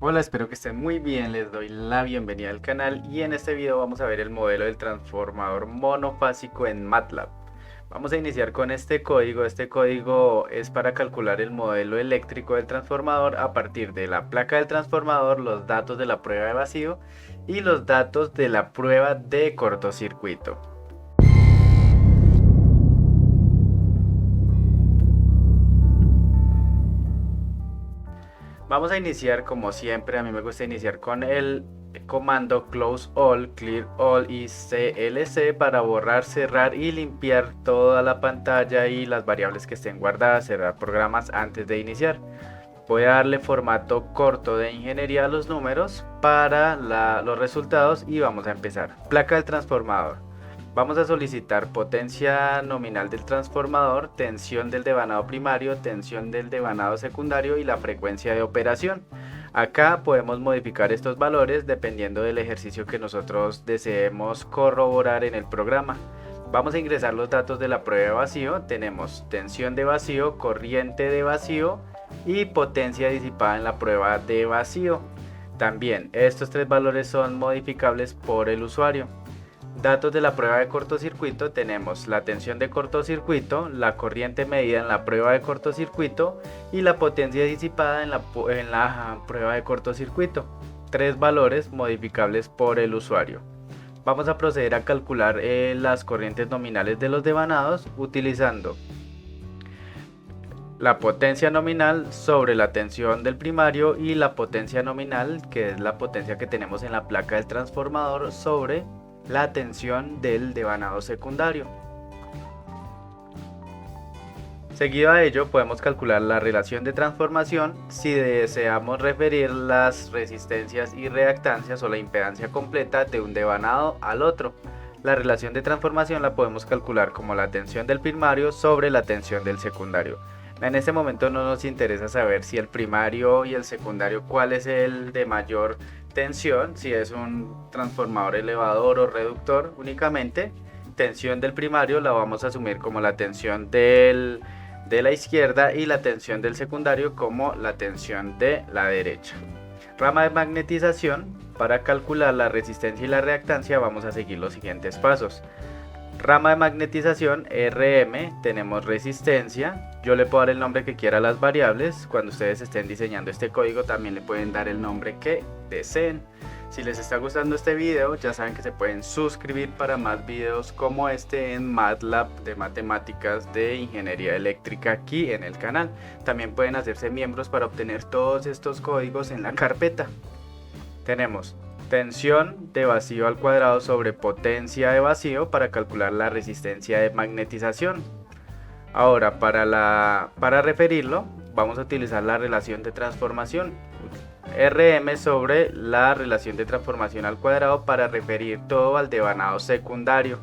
Hola, espero que estén muy bien, les doy la bienvenida al canal y en este video vamos a ver el modelo del transformador monofásico en MATLAB. Vamos a iniciar con este código es para calcular el modelo eléctrico del transformador a partir de la placa del transformador, los datos de la prueba de vacío y los datos de la prueba de cortocircuito. Vamos a iniciar como siempre, a mí me gusta iniciar con el comando close all, clear all y clc para borrar, cerrar y limpiar toda la pantalla y las variables que estén guardadas, cerrar programas antes de iniciar. Voy a darle formato corto de ingeniería a los números para los resultados y vamos a empezar. Placa del transformador. Vamos a solicitar potencia nominal del transformador, tensión del devanado primario, tensión del devanado secundario y la frecuencia de operación. Acá podemos modificar estos valores dependiendo del ejercicio que nosotros deseemos corroborar en el programa. Vamos a ingresar los datos de la prueba de vacío. Tenemos tensión de vacío, corriente de vacío y potencia disipada en la prueba de vacío. También estos tres valores son modificables por el usuario. Datos de la prueba de cortocircuito, tenemos la tensión de cortocircuito, la corriente medida en la prueba de cortocircuito y la potencia disipada en la prueba de cortocircuito. Tres valores modificables por el usuario. Vamos a proceder a calcular las corrientes nominales de los devanados utilizando la potencia nominal sobre la tensión del primario y la potencia nominal, que es la potencia que tenemos en la placa del transformador, sobre la tensión del devanado secundario. Seguido a ello podemos calcular la relación de transformación si deseamos referir las resistencias y reactancias o la impedancia completa de un devanado al otro. La relación de transformación la podemos calcular como la tensión del primario sobre la tensión del secundario. En este momento no nos interesa saber si el primario y el secundario cuál es el de mayor tensión, si es un transformador elevador o reductor. Únicamente tensión del primario la vamos a asumir como la tensión de la izquierda y la tensión del secundario como la tensión de la derecha. Rama de magnetización. Para calcular la resistencia y la reactancia vamos a seguir los siguientes pasos. Rama de magnetización RM, tenemos resistencia. Yo le puedo dar el nombre que quiera a las variables. Cuando ustedes estén diseñando este código también le pueden dar el nombre que deseen. Si les está gustando este video, ya saben que se pueden suscribir para más videos como este en MATLAB de matemáticas de ingeniería eléctrica aquí en el canal. También pueden hacerse miembros para obtener todos estos códigos en la carpeta. Tenemos tensión de vacío al cuadrado sobre potencia de vacío para calcular la resistencia de magnetización. Ahora para referirlo vamos a utilizar la relación de transformación. RM sobre la relación de transformación al cuadrado para referir todo al devanado secundario.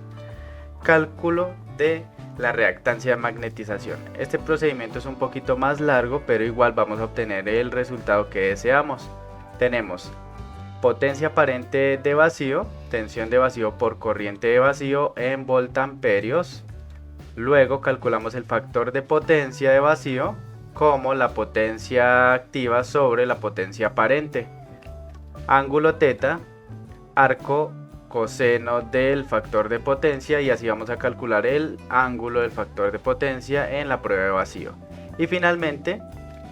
Cálculo de la reactancia de magnetización. Este procedimiento es un poquito más largo, pero igual vamos a obtener el resultado que deseamos. Tenemos potencia aparente de vacío, tensión de vacío por corriente de vacío en voltamperios. Luego calculamos el factor de potencia de vacío como la potencia activa sobre la potencia aparente. Ángulo teta, arco coseno del factor de potencia, y así vamos a calcular el ángulo del factor de potencia en la prueba de vacío. Y finalmente,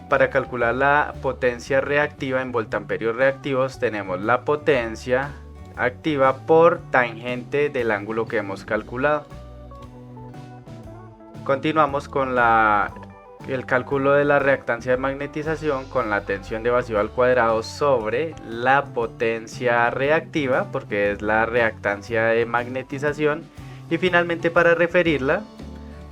para calcular la potencia reactiva en voltamperios reactivos, tenemos la potencia activa por tangente del ángulo que hemos calculado. Continuamos con el cálculo de la reactancia de magnetización con la tensión de vacío al cuadrado sobre la potencia reactiva, porque es la reactancia de magnetización. Y finalmente, para referirla,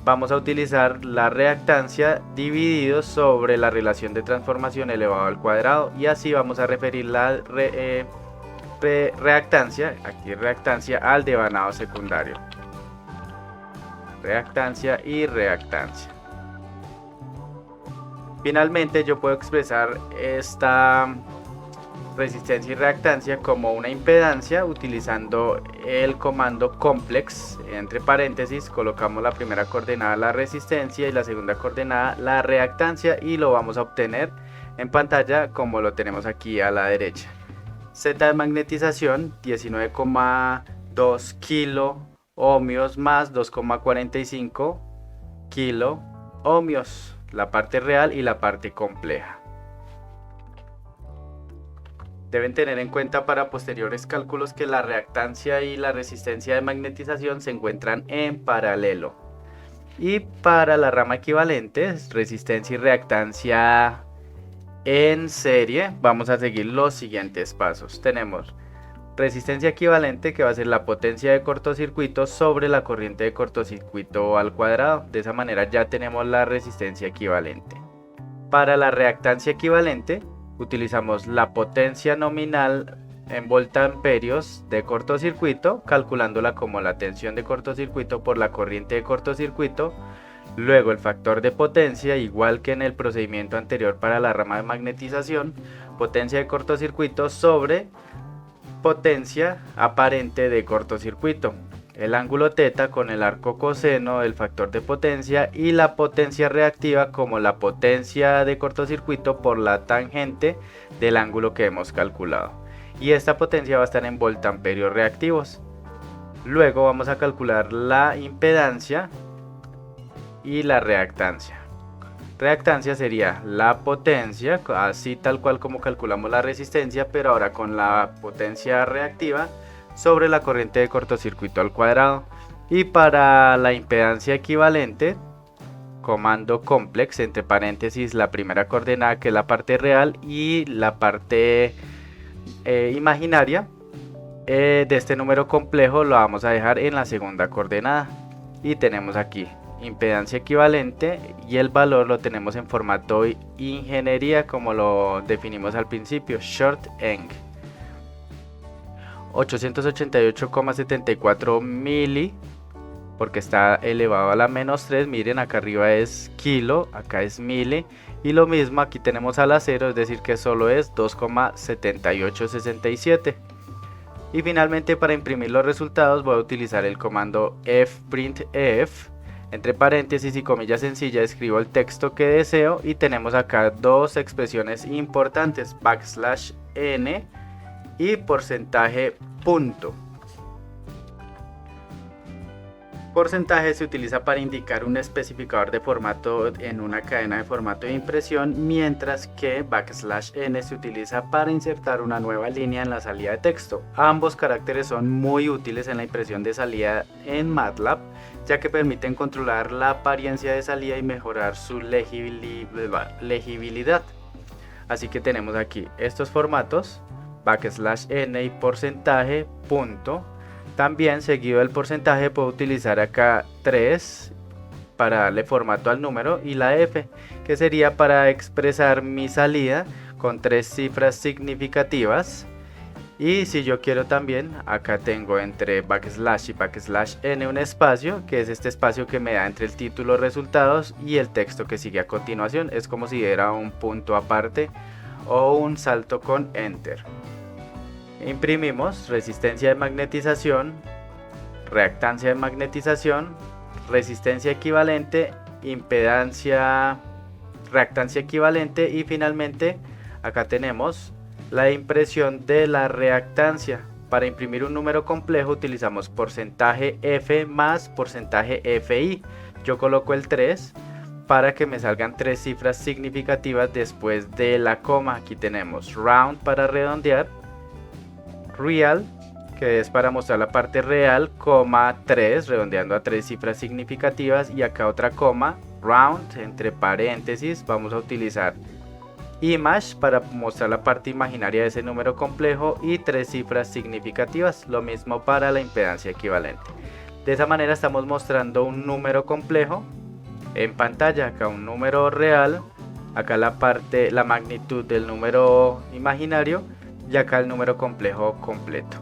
vamos a utilizar la reactancia dividido sobre la relación de transformación elevado al cuadrado, y así vamos a referir la reactancia al devanado secundario. Reactancia y reactancia. Finalmente yo puedo expresar esta resistencia y reactancia como una impedancia utilizando el comando complex. Entre paréntesis colocamos la primera coordenada la resistencia y la segunda coordenada la reactancia, y lo vamos a obtener en pantalla como lo tenemos aquí a la derecha. Z de magnetización 19,2 kilo ohmios más 2,45 kilo ohmios, la parte real y la parte compleja. Deben tener en cuenta para posteriores cálculos que la reactancia y la resistencia de magnetización se encuentran en paralelo. Y para la rama equivalente, resistencia y reactancia en serie, vamos a seguir los siguientes pasos. Tenemos resistencia equivalente, que va a ser la potencia de cortocircuito sobre la corriente de cortocircuito al cuadrado. De esa manera ya tenemos la resistencia equivalente. Para la reactancia equivalente, utilizamos la potencia nominal en voltamperios de cortocircuito, calculándola como la tensión de cortocircuito por la corriente de cortocircuito. Luego el factor de potencia, igual que en el procedimiento anterior para la rama de magnetización, potencia de cortocircuito sobre potencia aparente de cortocircuito. El ángulo θ con el arco coseno del factor de potencia y la potencia reactiva como la potencia de cortocircuito por la tangente del ángulo que hemos calculado. Y esta potencia va a estar en voltamperios reactivos. Luego vamos a calcular la impedancia y la reactancia. Reactancia sería la potencia, así tal cual como calculamos la resistencia, pero ahora con la potencia reactiva sobre la corriente de cortocircuito al cuadrado. Y para la impedancia equivalente, comando complex, entre paréntesis la primera coordenada, que es la parte real, y la parte imaginaria de este número complejo lo vamos a dejar en la segunda coordenada. Y tenemos aquí impedancia equivalente y el valor lo tenemos en formato ingeniería, como lo definimos al principio, short eng. 888,74 mili, porque está elevado a la menos 3. Miren, acá arriba es kilo, acá es mili, y lo mismo aquí tenemos a la 0, es decir que solo es 2,7867. Y finalmente, para imprimir los resultados voy a utilizar el comando fprintf. Entre paréntesis y comillas sencillas escribo el texto que deseo y tenemos acá dos expresiones importantes, \n y porcentaje punto. Porcentaje se utiliza para indicar un especificador de formato en una cadena de formato de impresión, mientras que \n se utiliza para insertar una nueva línea en la salida de texto. Ambos caracteres son muy útiles en la impresión de salida en MATLAB, ya que permiten controlar la apariencia de salida y mejorar su legibilidad. Así que tenemos aquí estos formatos, \n y porcentaje punto. También, seguido del porcentaje, puedo utilizar acá 3 para darle formato al número, y la F, que sería para expresar mi salida con 3 cifras significativas. Y si yo quiero también, acá tengo entre backslash y \n un espacio, que es este espacio que me da entre el título, resultados y el texto que sigue a continuación. Es como si diera un punto aparte o un salto con enter. Imprimimos resistencia de magnetización, reactancia de magnetización, resistencia equivalente, impedancia, reactancia equivalente, y finalmente acá tenemos la impresión de la reactancia. Para imprimir un número complejo utilizamos porcentaje F más porcentaje FI. Yo coloco el 3 para que me salgan 3 cifras significativas después de la coma. Aquí tenemos round para redondear, real, que es para mostrar la parte real, coma 3, redondeando a 3 cifras significativas, y acá otra coma, round, entre paréntesis, vamos a utilizar image para mostrar la parte imaginaria de ese número complejo, y 3 cifras significativas. Lo mismo para la impedancia equivalente. De esa manera estamos mostrando un número complejo en pantalla, acá un número real, acá la magnitud del número imaginario, y acá el número complejo completo.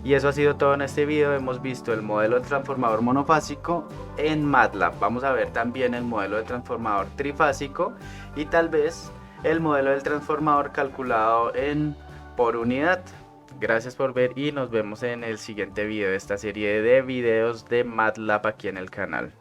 Y eso ha sido todo en este video. Hemos visto el modelo de transformador monofásico en MATLAB. Vamos a ver también el modelo de transformador trifásico y tal vez el modelo del transformador calculado por unidad. Gracias por ver y nos vemos en el siguiente video de esta serie de videos de MATLAB aquí en el canal.